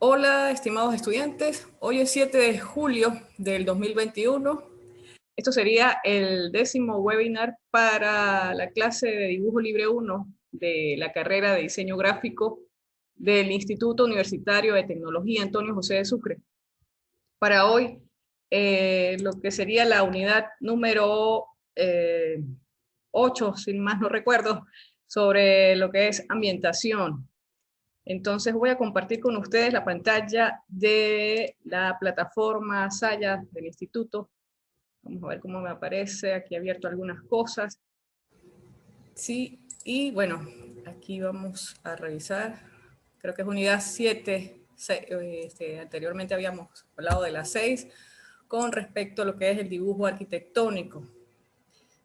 Hola, estimados estudiantes. Hoy es 7 de julio del 2021. Esto sería el 10º webinar para la clase de Dibujo Libre 1 de la carrera de Diseño Gráfico del Instituto Universitario de Tecnología Antonio José de Sucre. Para hoy, lo que sería la unidad número 8, si más no recuerdo, sobre lo que es ambientación. Entonces voy a compartir con ustedes la pantalla de la plataforma Saya del instituto. Vamos a ver cómo me aparece. Aquí he abierto algunas cosas. Sí, y bueno, aquí vamos a revisar. Creo que es unidad 7. Anteriormente habíamos hablado de la 6 con respecto a lo que es el dibujo arquitectónico.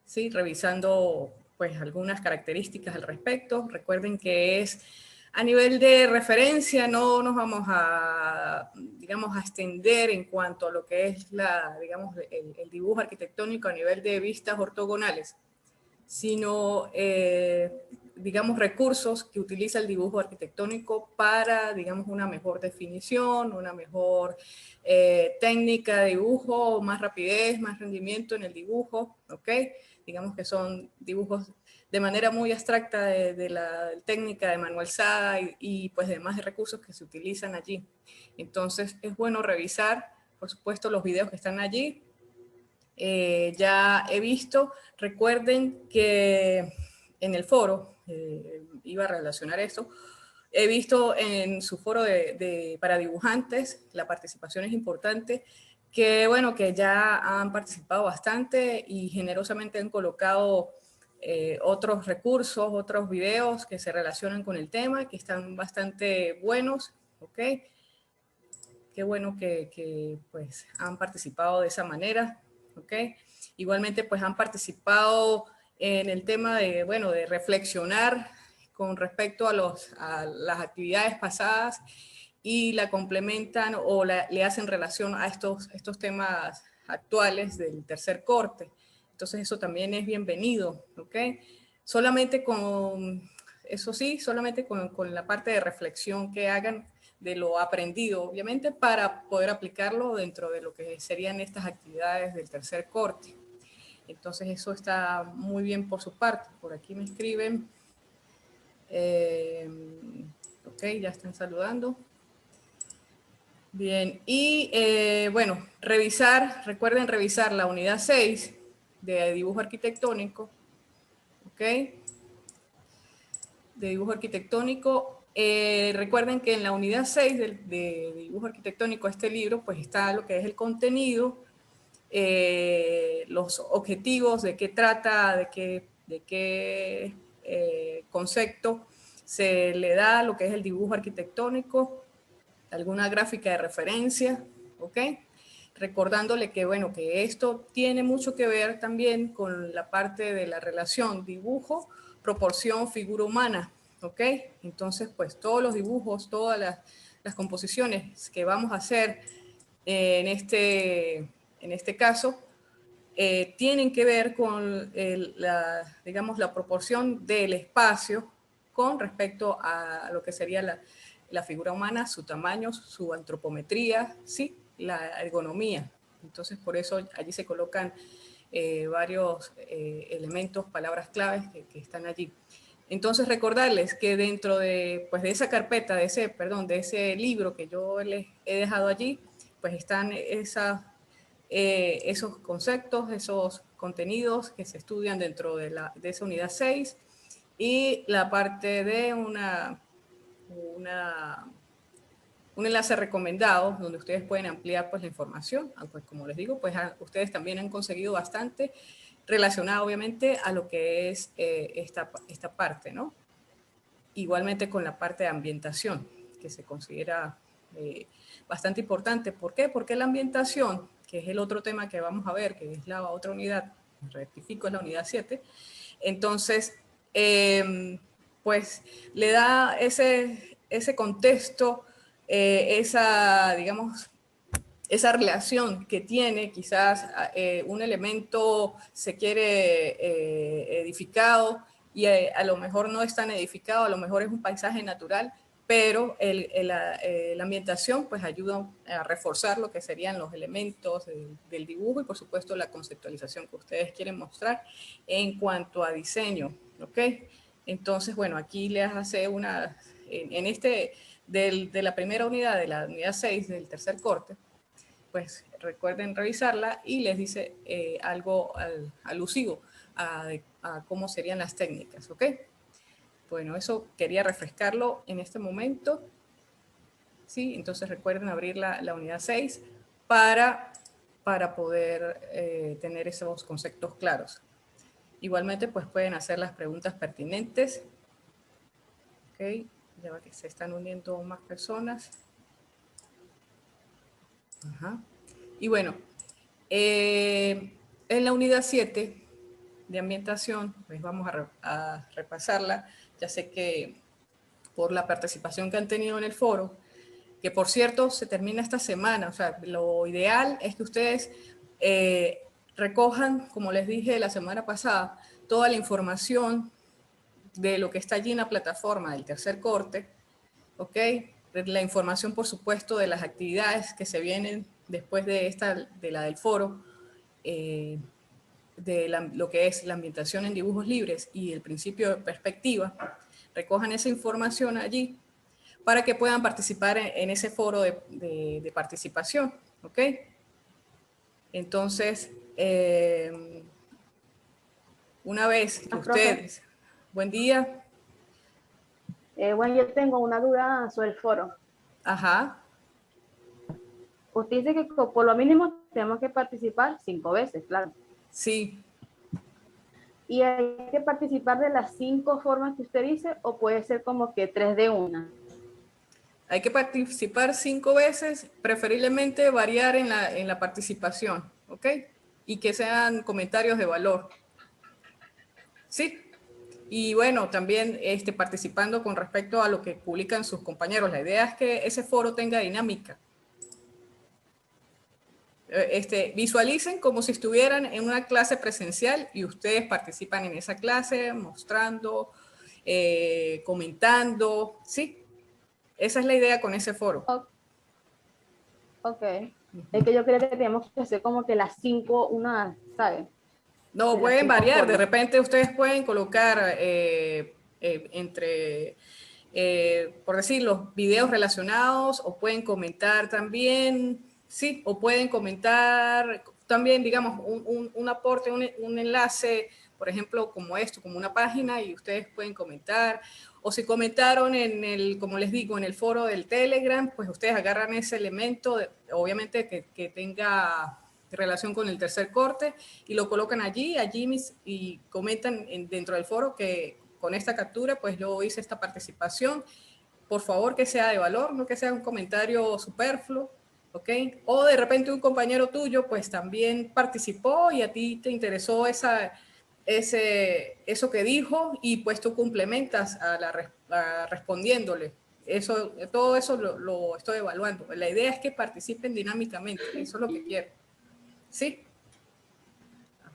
Sí, revisando pues algunas características al respecto. Recuerden que es a nivel de referencia, no nos vamos a, digamos, a extender en cuanto a lo que es digamos, el dibujo arquitectónico a nivel de vistas ortogonales, sino, digamos, recursos que utiliza el dibujo arquitectónico para, digamos, una mejor definición, una mejor técnica de dibujo, más rapidez, más rendimiento en el dibujo, ¿ok? Digamos que son dibujos de manera muy abstracta de la técnica de Manuel Sada y pues demás recursos que se utilizan allí. Entonces es bueno revisar, por supuesto, los videos que están allí. Ya he visto, recuerden que en el foro, iba a relacionar esto, he visto en su foro para dibujantes, la participación es importante, que bueno, que ya han participado bastante y generosamente han colocado otros recursos, otros videos que se relacionan con el tema, que están bastante buenos, ¿ok? Qué bueno que pues han participado de esa manera, ¿ok? Igualmente pues han participado en el tema de, bueno, de reflexionar con respecto a las actividades pasadas y la complementan o le hacen relación a estos temas actuales del tercer corte. Entonces eso también es bienvenido, ¿ok? Solamente eso sí, solamente con la parte de reflexión que hagan de lo aprendido, obviamente, para poder aplicarlo dentro de lo que serían estas actividades del tercer corte. Entonces eso está muy bien por su parte. Por aquí me escriben. Ok, ya están saludando. Bien, y bueno, recuerden revisar la unidad 6 de dibujo arquitectónico, ¿ok? De dibujo arquitectónico. Recuerden que en la unidad 6 de dibujo arquitectónico, este libro, pues está lo que es el contenido, los objetivos, de qué trata, de qué concepto se le da lo que es el dibujo arquitectónico, alguna gráfica de referencia, ¿ok? Recordándole que, bueno, que esto tiene mucho que ver también con la parte de la relación dibujo, proporción, figura humana, ¿ok? Entonces, pues todos los dibujos, todas las composiciones que vamos a hacer en este caso, tienen que ver con digamos, la proporción del espacio con respecto a lo que sería la figura humana, su tamaño, su antropometría, ¿sí? La ergonomía. Entonces, por eso allí se colocan varios elementos, palabras claves que están allí. Entonces, recordarles que dentro pues, de esa carpeta, de ese libro que yo les he dejado allí, pues están esos conceptos, esos contenidos que se estudian dentro de esa unidad 6 y la parte de un enlace recomendado donde ustedes pueden ampliar pues, la información. Pues, como les digo, pues ustedes también han conseguido bastante relacionado obviamente a lo que es esta parte, ¿no? Igualmente con la parte de ambientación, que se considera bastante importante. ¿Por qué? Porque la ambientación, que es el otro tema que vamos a ver, que es la otra unidad, rectifico, es la unidad 7, entonces, pues le da ese contexto, digamos, esa relación que tiene, quizás un elemento se quiere edificado y a lo mejor no es tan edificado, a lo mejor es un paisaje natural, pero la ambientación pues ayuda a reforzar lo que serían los elementos del dibujo y por supuesto la conceptualización que ustedes quieren mostrar en cuanto a diseño, ¿ok? Entonces, bueno, aquí les hace una, de la primera unidad, de la unidad 6 del tercer corte, pues recuerden revisarla y les dice algo alusivo a cómo serían las técnicas, ¿ok? Bueno, eso quería refrescarlo en este momento, ¿sí? Entonces recuerden abrir la unidad 6 para poder tener esos conceptos claros. Igualmente, pues pueden hacer las preguntas pertinentes, ¿ok? Ya va que se están uniendo más personas. Ajá. Y bueno, en la unidad 7 de ambientación, pues vamos a repasarla. Ya sé que por la participación que han tenido en el foro, que por cierto se termina esta semana, o sea, lo ideal es que ustedes recojan, como les dije la semana pasada, toda la información de lo que está allí en la plataforma del tercer corte, ¿ok? La información, por supuesto, de las actividades que se vienen después de la del foro, lo que es la ambientación en dibujos libres y el principio de perspectiva. Recojan esa información allí para que puedan participar en ese foro de participación, ¿ok? Entonces, una vez que ustedes... Buen día. Bueno, yo tengo una duda sobre el foro. Ajá. Usted dice que por lo mínimo tenemos que participar 5 veces, claro. Sí. ¿Y hay que participar de las 5 formas que usted dice o puede ser como que 3 de una? Hay que participar 5 veces, preferiblemente variar en la participación, ¿ok? Y que sean comentarios de valor. Sí. Y bueno, también participando con respecto a lo que publican sus compañeros. La idea es que ese foro tenga dinámica. Visualicen como si estuvieran en una clase presencial y ustedes participan en esa clase, mostrando, comentando, ¿sí? Esa es la idea con ese foro. Ok. Es que yo creo que tenemos que hacer como que las 5, una, ¿sabes? No, De las pueden 5 variar. De formas. repente ustedes pueden colocar por decir, los videos relacionados o pueden comentar también, sí, o pueden comentar también, digamos, un aporte, un enlace, por ejemplo, como esto, como una página y ustedes pueden comentar. O si comentaron como les digo, en el foro del Telegram, pues ustedes agarran ese elemento, obviamente que tenga relación con el tercer corte y lo colocan allí y comentan dentro del foro que con esta captura pues yo hice esta participación, por favor que sea de valor, no que sea un comentario superfluo, ¿ok? O de repente un compañero tuyo pues también participó y a ti te interesó eso que dijo y pues tú complementas respondiéndole. Todo eso lo estoy evaluando. La idea es que participen dinámicamente, eso es lo que quiero. ¿Sí?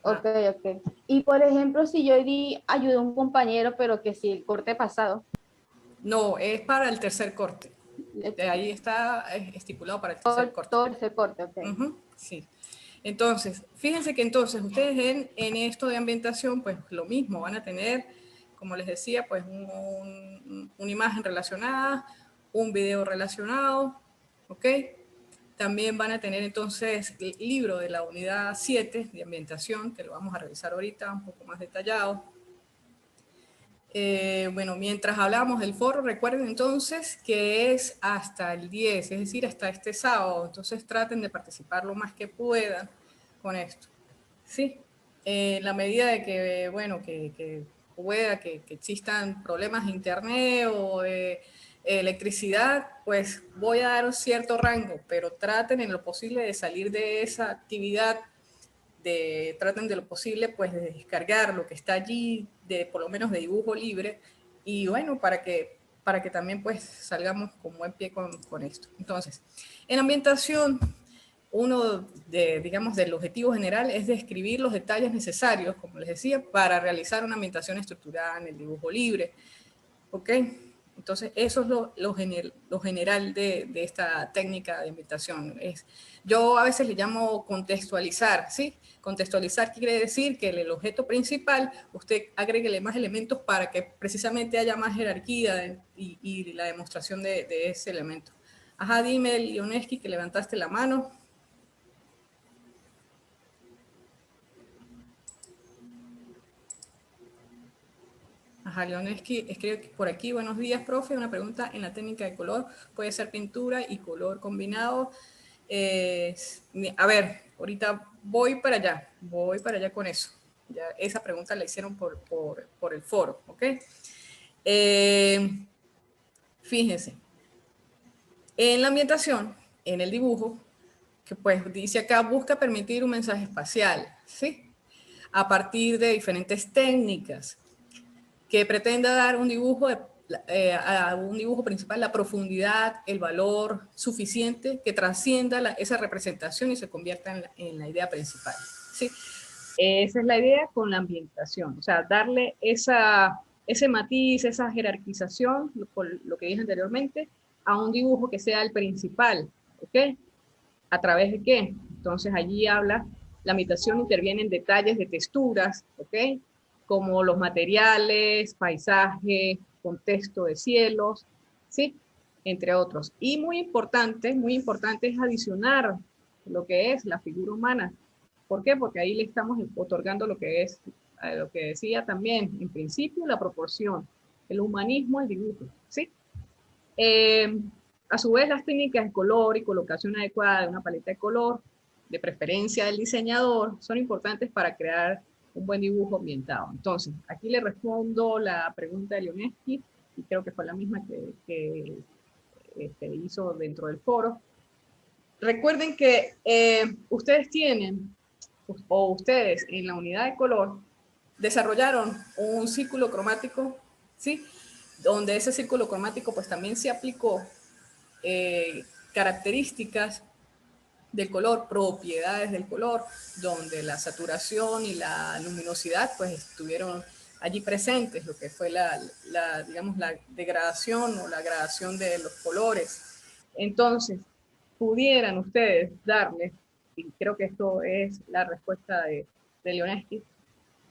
Ok, ok. Y por ejemplo, si yo ayudé a un compañero, pero que si el corte pasado. No, es para el tercer corte. Ahí está estipulado para el tercer corte. Todo ese corte, ok. Sí. Entonces, fíjense que entonces ustedes en esto de ambientación, pues lo mismo, van a tener, como les decía, pues una imagen relacionada, un video relacionado, ¿ok? También van a tener entonces el libro de la unidad 7 de ambientación, que lo vamos a revisar ahorita un poco más detallado. Bueno, mientras hablamos del foro, recuerden entonces que es hasta el 10, es decir, hasta este sábado. Entonces traten de participar lo más que puedan con esto. Sí, en la medida de que, bueno, que pueda, que existan problemas de internet o de electricidad, pues voy a dar un cierto rango, pero traten en lo posible de salir de esa actividad, traten de lo posible pues de descargar lo que está allí, por lo menos de dibujo libre, y bueno, para que también pues salgamos con buen pie con esto. Entonces, en ambientación, uno digamos, del objetivo general es describir los detalles necesarios, como les decía, para realizar una ambientación estructurada en el dibujo libre. ¿Ok? Entonces, eso es lo general de esta técnica de ambientación. Yo a veces le llamo contextualizar, ¿sí? Contextualizar quiere decir que el objeto principal, usted agréguele más elementos para que precisamente haya más jerarquía y la demostración de ese elemento. Ajá, dime, Leoneski, que levantaste la mano. Ajá, Leoneski escribe por aquí: buenos días, profe. Una pregunta: en la técnica de color, ¿puede ser pintura y color combinado? A ver, ahorita voy para allá con eso. Ya, esa pregunta la hicieron por el foro, ¿ok? Fíjense, en la ambientación, en el dibujo, que pues dice acá, busca permitir un mensaje espacial, ¿sí? A partir de diferentes técnicas que pretenda dar un dibujo a un dibujo principal la profundidad, el valor suficiente que trascienda esa representación y se convierta en la idea principal, ¿sí? Esa es la idea con la ambientación, o sea, darle ese matiz, esa jerarquización, lo que dije anteriormente, a un dibujo que sea el principal, ¿ok? ¿A través de qué? Entonces allí habla, la ambientación interviene en detalles de texturas, ¿ok? Como los materiales, paisaje, contexto de cielos, ¿sí? Entre otros. Y muy importante es adicionar lo que es la figura humana. ¿Por qué? Porque ahí le estamos otorgando lo que es, lo que decía también, en principio, la proporción, el humanismo al dibujo, ¿sí? Eh, a su vez, las técnicas de color y colocación adecuada de una paleta de color, de preferencia del diseñador, son importantes para crear un buen dibujo ambientado. Entonces, aquí le respondo la pregunta de Leoneski, y creo que fue la misma que hizo dentro del foro. Recuerden que ustedes tienen, o ustedes en la unidad de color, desarrollaron un círculo cromático, ¿sí? Donde ese círculo cromático pues también se aplicó características del color, propiedades del color, donde la saturación y la luminosidad pues estuvieron allí presentes, lo que fue digamos, la degradación o la gradación de los colores. Entonces, pudieran ustedes darle, y creo que esto es la respuesta de Leoneski,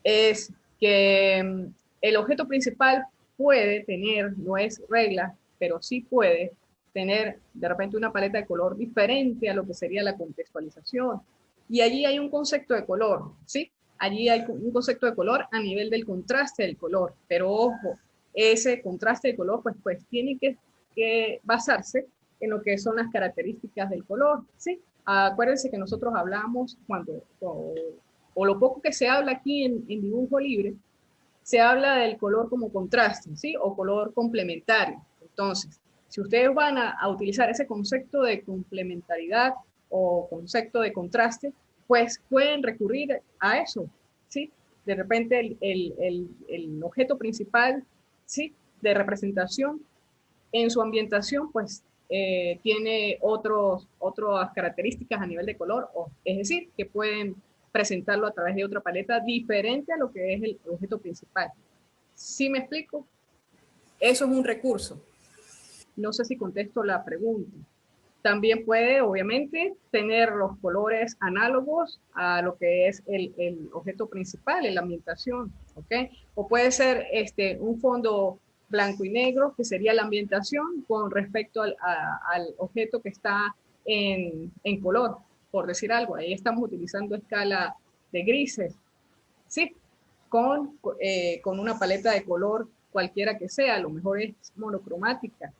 es que el objeto principal puede tener, no es regla, pero sí puede tener de repente una paleta de color diferente a lo que sería la contextualización. Y allí hay un concepto de color, ¿sí? Allí hay un concepto de color a nivel del contraste del color, pero ojo, ese contraste de color pues tiene que basarse en lo que son las características del color, ¿sí? Acuérdense que nosotros hablamos o lo poco que se habla aquí en dibujo libre, se habla del color como contraste, ¿sí? O color complementario. Entonces, si ustedes van a utilizar ese concepto de complementariedad o concepto de contraste, pues pueden recurrir a eso, ¿sí? De repente el objeto principal, ¿sí? De representación en su ambientación, pues tiene otras características a nivel de color, es decir, que pueden presentarlo a través de otra paleta diferente a lo que es el objeto principal. ¿Sí me explico? Eso es un recurso. No sé si contesto la pregunta. También puede, obviamente, tener los colores análogos a lo que es el objeto principal, en la ambientación, ¿ok? O puede ser un fondo blanco y negro, que sería la ambientación, con respecto al objeto que está en color, por decir algo. Ahí estamos utilizando escala de grises, ¿sí? Con una paleta de color cualquiera que sea, a lo mejor es monocromática,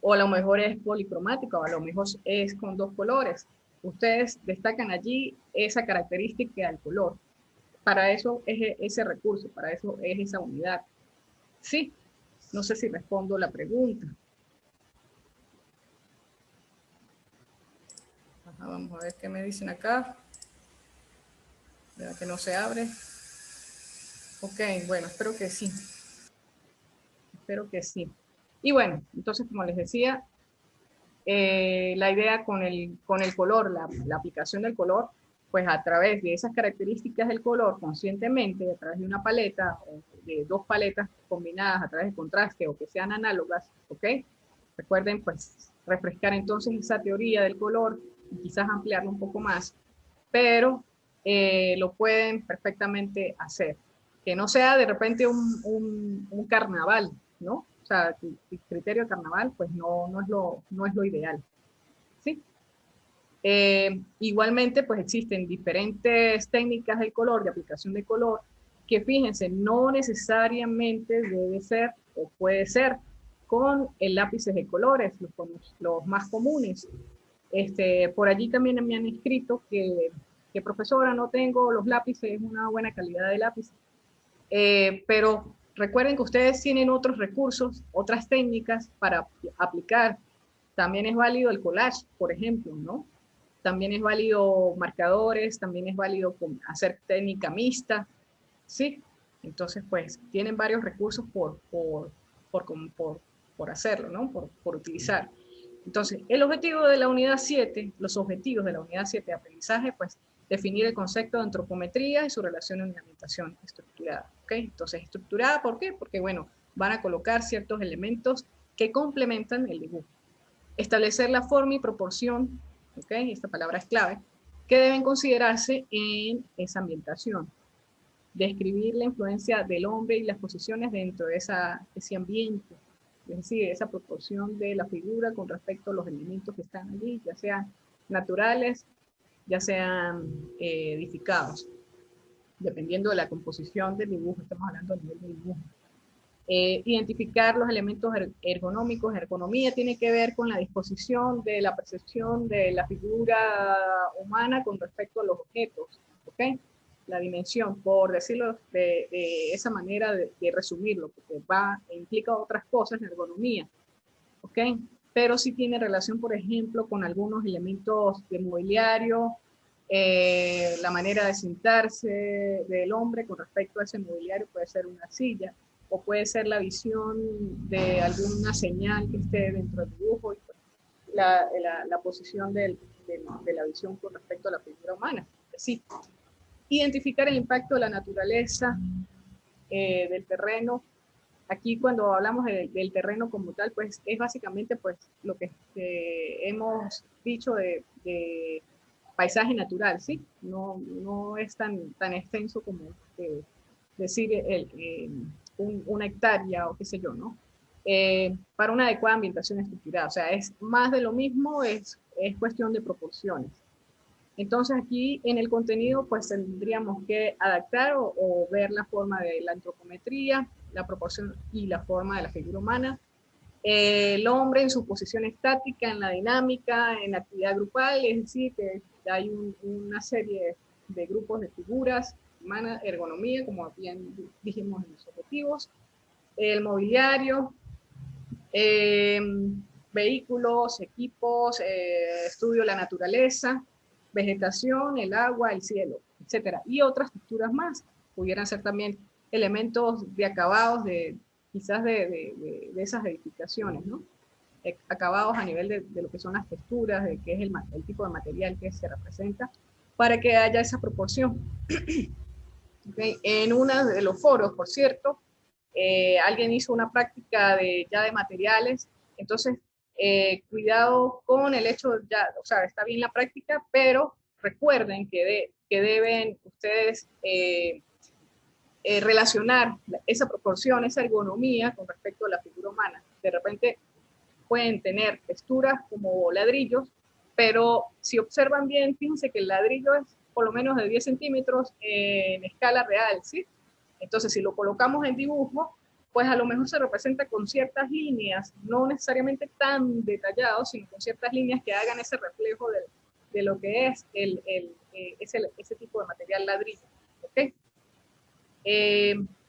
o a lo mejor es policromático, o a lo mejor es con dos colores. Ustedes destacan allí esa característica del color. Para eso es ese recurso, para eso es esa unidad. Sí, no sé si respondo la pregunta. Ajá, vamos a ver qué me dicen acá. ¿Verdad que no se abre? Ok, bueno, espero que sí. Espero que sí. Y bueno, entonces como les decía, la idea con el color, la aplicación del color, pues a través de esas características del color, conscientemente, a través de una paleta o de dos paletas combinadas a través de contraste o que sean análogas, ¿ok? Recuerden, pues, refrescar entonces esa teoría del color y quizás ampliarlo un poco más, pero lo pueden perfectamente hacer. Que no sea de repente un carnaval, ¿no? O sea, el criterio de carnaval, pues no es lo ideal, ¿sí? Igualmente, pues existen diferentes técnicas del color, de aplicación de color, que fíjense, no necesariamente debe ser o puede ser con el lápices de colores, los más comunes. Por allí también me han escrito que profesora, no tengo los lápices, una buena calidad de lápiz. Pero recuerden que ustedes tienen otros recursos, otras técnicas para aplicar. También es válido el collage, por ejemplo, ¿no? También es válido marcadores, también es válido hacer técnica mixta, ¿sí? Entonces, pues, tienen varios recursos por, por hacerlo, ¿no? Por utilizar. Entonces, el objetivo de la unidad 7, los objetivos de la unidad 7 de aprendizaje, pues, definir el concepto de antropometría y su relación en alimentación estructurada, ¿ok? Entonces, estructurada, ¿por qué? Porque, bueno, van a colocar ciertos elementos que complementan el dibujo. Establecer la forma y proporción, ¿ok? Esta palabra es clave, que deben considerarse en esa ambientación. Describir la influencia del hombre y las posiciones dentro de ese ambiente, es decir, esa proporción de la figura con respecto a los elementos que están allí, ya sean naturales, ya sean edificados, dependiendo de la composición del dibujo, estamos hablando a nivel de dibujo. Identificar los elementos ergonómicos. Ergonomía tiene que ver con la disposición de la percepción de la figura humana con respecto a los objetos, ¿ok? La dimensión, por decirlo de esa manera de resumirlo, porque implica otras cosas, la ergonomía, ¿ok? Pero sí tiene relación, por ejemplo, con algunos elementos de mobiliario, la manera de sentarse del hombre con respecto a ese mobiliario puede ser una silla, o puede ser la visión de alguna señal que esté dentro del dibujo, y la posición de la visión con respecto a la figura humana. Sí. Identificar el impacto de la naturaleza, del terreno. Aquí cuando hablamos del terreno como tal, pues es básicamente pues lo que hemos dicho de paisaje natural, ¿sí? No es tan extenso como decir una hectárea o qué sé yo, ¿no? Para una adecuada ambientación estructurada. O sea, es más de lo mismo, es cuestión de proporciones. Entonces aquí en el contenido pues tendríamos que adaptar o ver la forma de la antropometría, la proporción y la forma de la figura humana, el hombre en su posición estática, en la dinámica, en la actividad grupal, es decir, que hay una serie de grupos de figuras, humana, ergonomía, como bien dijimos en los objetivos, el mobiliario, eh, vehículos, equipos, estudio de la naturaleza, vegetación, el agua, el cielo, etcétera. Y otras texturas más. Pudieran ser también elementos de acabados quizás de esas edificaciones, ¿no? Acabados a nivel de lo que son las texturas, de qué es el tipo de material que se representa, para que haya esa proporción. ¿Okay? En uno de los foros, por cierto, alguien hizo una práctica ya de materiales, entonces cuidado con el hecho, ya, o sea, está bien la práctica, pero recuerden que deben ustedes relacionar esa proporción, esa ergonomía con respecto a la figura humana. De repente pueden tener texturas como ladrillos, pero si observan bien, fíjense que el ladrillo es por lo menos de 10 centímetros en escala real, ¿sí? Entonces, si lo colocamos en dibujo, pues a lo mejor se representa con ciertas líneas, no necesariamente tan detallados, sino con ciertas líneas que hagan ese reflejo de lo que es ese tipo de material ladrillo, ¿ok?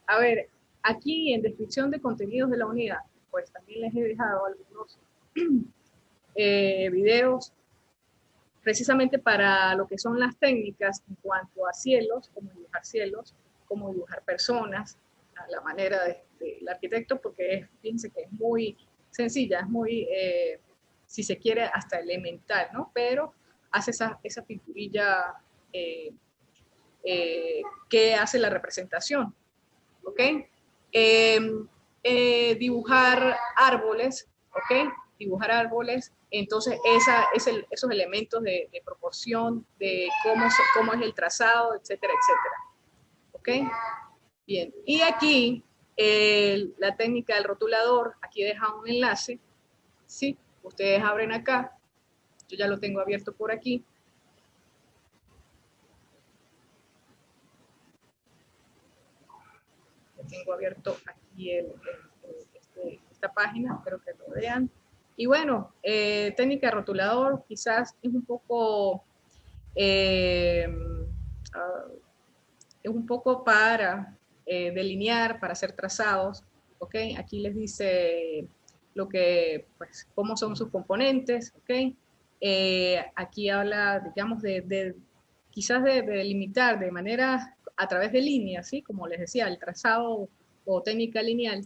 A ver, aquí en descripción de contenidos de la unidad, pues también les he dejado algunos videos precisamente para lo que son las técnicas en cuanto a cielos, cómo dibujar personas, a la manera del arquitecto, porque fíjense que es muy sencilla, es muy, si se quiere, hasta elemental, ¿no? Pero hace esa pinturilla qué hace la representación, ¿ok? Dibujar árboles, ¿ok? Dibujar árboles, entonces esos elementos de proporción, de cómo es el trazado, etcétera, etcétera, ¿ok? Bien, y aquí la técnica del rotulador, aquí deja un enlace, ¿sí? Ustedes abren acá, yo ya lo tengo abierto por aquí. Lo tengo abierto aquí esta página, espero que lo vean. Y bueno, técnica de rotulador quizás es un poco, es un poco para delinear, para hacer trazados, ¿ok? Aquí les dice lo que, pues, cómo son sus componentes, ¿ok? Aquí habla, digamos, quizás de delimitar de manera, a través de líneas, ¿sí? Como les decía, el trazado o técnica lineal,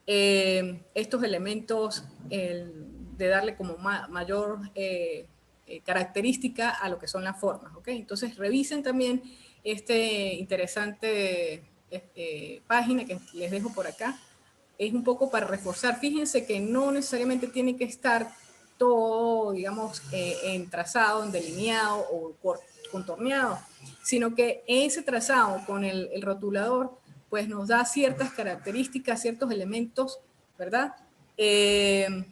estos elementos de darle como mayor característica a lo que son las formas, ¿ok? Entonces revisen también este interesante página que les dejo por acá. Es un poco para reforzar. Fíjense que no necesariamente tiene que estar todo, digamos, en trazado, en delineado o contorneado, sino que ese trazado con el rotulador pues nos da ciertas características, ciertos elementos, ¿verdad? Que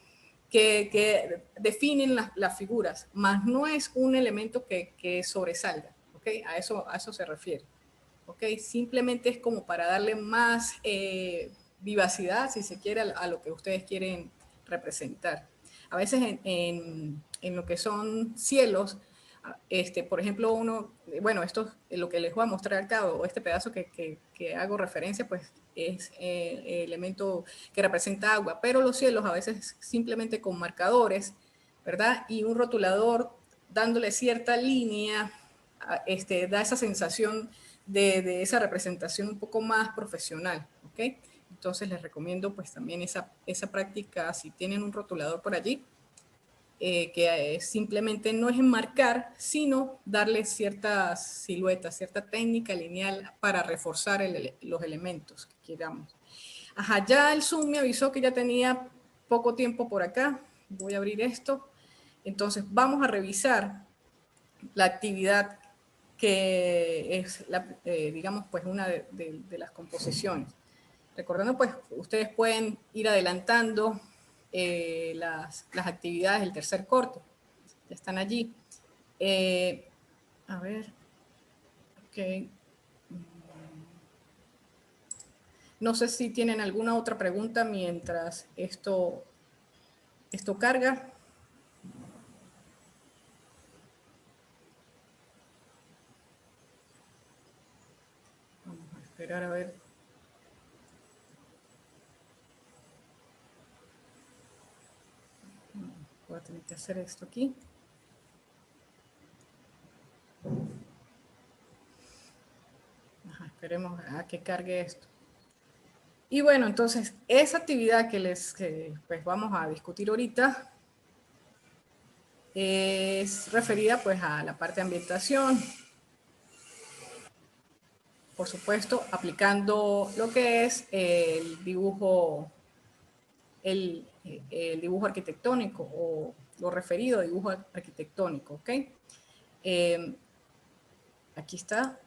definen las figuras, más no es un elemento que sobresalga, ¿ok? A eso se refiere, ¿ok? Simplemente es como para darle más vivacidad, si se quiere, a lo que ustedes quieren representar. A veces en lo que son cielos, por ejemplo, bueno, esto es lo que les voy a mostrar acá, o este pedazo que hago referencia, pues es elemento que representa agua, pero los cielos a veces simplemente con marcadores, ¿verdad? Y un rotulador dándole cierta línea, da esa sensación de esa representación un poco más profesional, ¿ok? Entonces les recomiendo pues también esa práctica, si tienen un rotulador por allí, que simplemente no es enmarcar, sino darle ciertas siluetas, cierta técnica lineal para reforzar los elementos que queramos. Ajá, ya el Zoom me avisó que ya tenía poco tiempo por acá. Voy a abrir esto. Entonces vamos a revisar la actividad que es, digamos, pues una de las composiciones. Recordando, pues, ustedes pueden ir adelantando las actividades del tercer corte. Ya están allí. A ver, ok. No sé si tienen alguna otra pregunta mientras esto carga. Vamos a esperar a ver. Voy a tener que hacer esto aquí. Ajá, esperemos a que cargue esto. Y bueno, entonces, esa actividad que pues vamos a discutir ahorita es referida pues a la parte de ambientación. Por supuesto, aplicando lo que es el dibujo arquitectónico o lo referido a dibujo arquitectónico, ¿ok? Aquí está,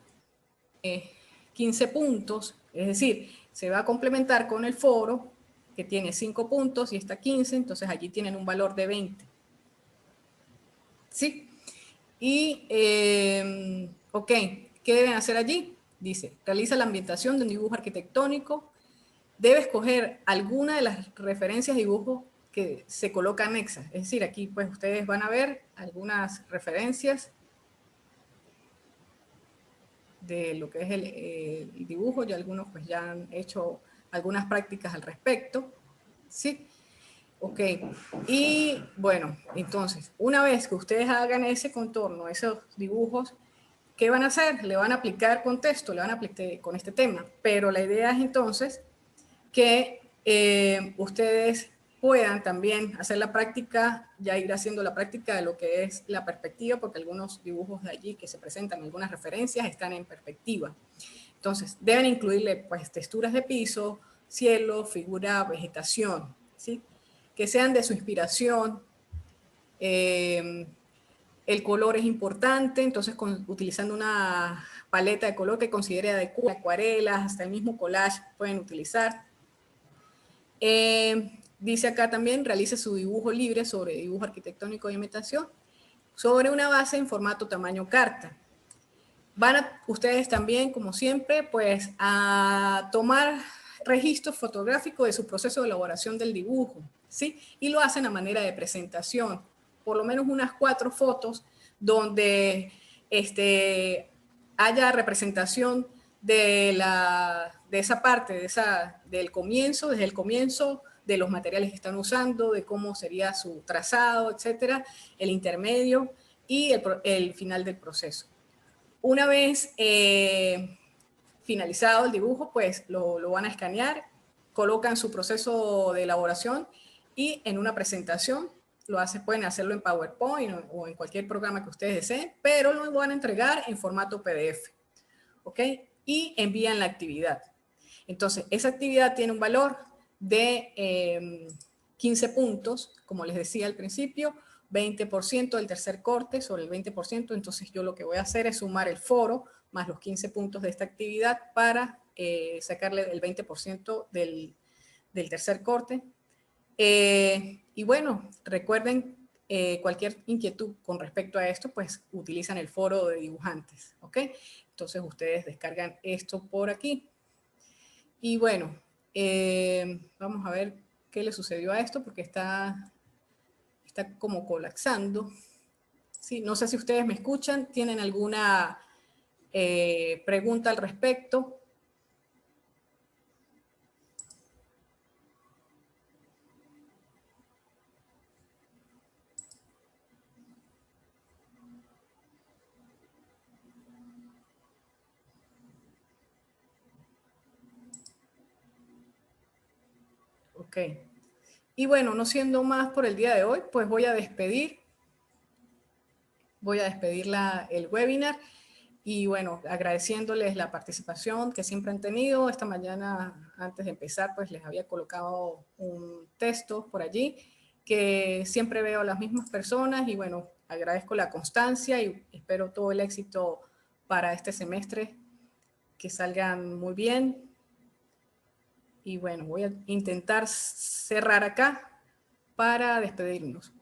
15 puntos, es decir, se va a complementar con el foro que tiene 5 puntos y está 15, entonces allí tienen un valor de 20. ¿Sí? Y, ok, ¿qué deben hacer allí? Dice, realiza la ambientación de un dibujo arquitectónico, debe escoger alguna de las referencias de dibujo que se coloca anexa. Es decir, aquí pues ustedes van a ver algunas referencias de lo que es el dibujo, y algunos pues ya han hecho algunas prácticas al respecto, ¿sí? Ok, y bueno, entonces, una vez que ustedes hagan ese contorno, esos dibujos, ¿qué van a hacer? Le van a aplicar contexto, le van a aplicar con este tema, pero la idea es entonces que ustedes puedan también hacer la práctica, ya ir haciendo la práctica de lo que es la perspectiva, porque algunos dibujos de allí que se presentan, algunas referencias, están en perspectiva. Entonces, deben incluirle pues texturas de piso, cielo, figura, vegetación, ¿sí? Que sean de su inspiración. El color es importante, entonces utilizando una paleta de color que considere adecuada, acuarelas, hasta el mismo collage pueden utilizar. Dice acá también, realice su dibujo libre sobre dibujo arquitectónico y imitación sobre una base en formato tamaño carta. Van ustedes también, como siempre, pues a tomar registro fotográfico de su proceso de elaboración del dibujo, ¿sí? Y lo hacen a manera de presentación, por lo menos unas 4 fotos donde haya representación de esa parte, del comienzo, desde el comienzo, de los materiales que están usando, de cómo sería su trazado, etcétera, el intermedio y el final del proceso. Una vez finalizado el dibujo, pues lo van a escanear, colocan su proceso de elaboración y en una presentación pueden hacerlo en PowerPoint o en cualquier programa que ustedes deseen, pero lo van a entregar en formato PDF, ¿ok? Y envían la actividad. Entonces, esa actividad tiene un valor de 15 puntos, como les decía al principio, 20% del tercer corte sobre el 20%, entonces yo lo que voy a hacer es sumar el foro más los 15 puntos de esta actividad para sacarle el 20% del tercer corte. Y bueno, recuerden, cualquier inquietud con respecto a esto, pues utilizan el foro de dibujantes, ¿ok? Entonces ustedes descargan esto por aquí. Y bueno, vamos a ver qué le sucedió a esto, porque está como colapsando. Sí, no sé si ustedes me escuchan, tienen alguna pregunta al respecto. Ok. Y bueno, no siendo más por el día de hoy, pues voy a despedir el webinar. Y bueno, agradeciéndoles la participación que siempre han tenido. Esta mañana, antes de empezar, pues les había colocado un texto por allí, que siempre veo a las mismas personas y bueno, agradezco la constancia y espero todo el éxito para este semestre, que salgan muy bien. Y bueno, voy a intentar cerrar acá para despedirnos.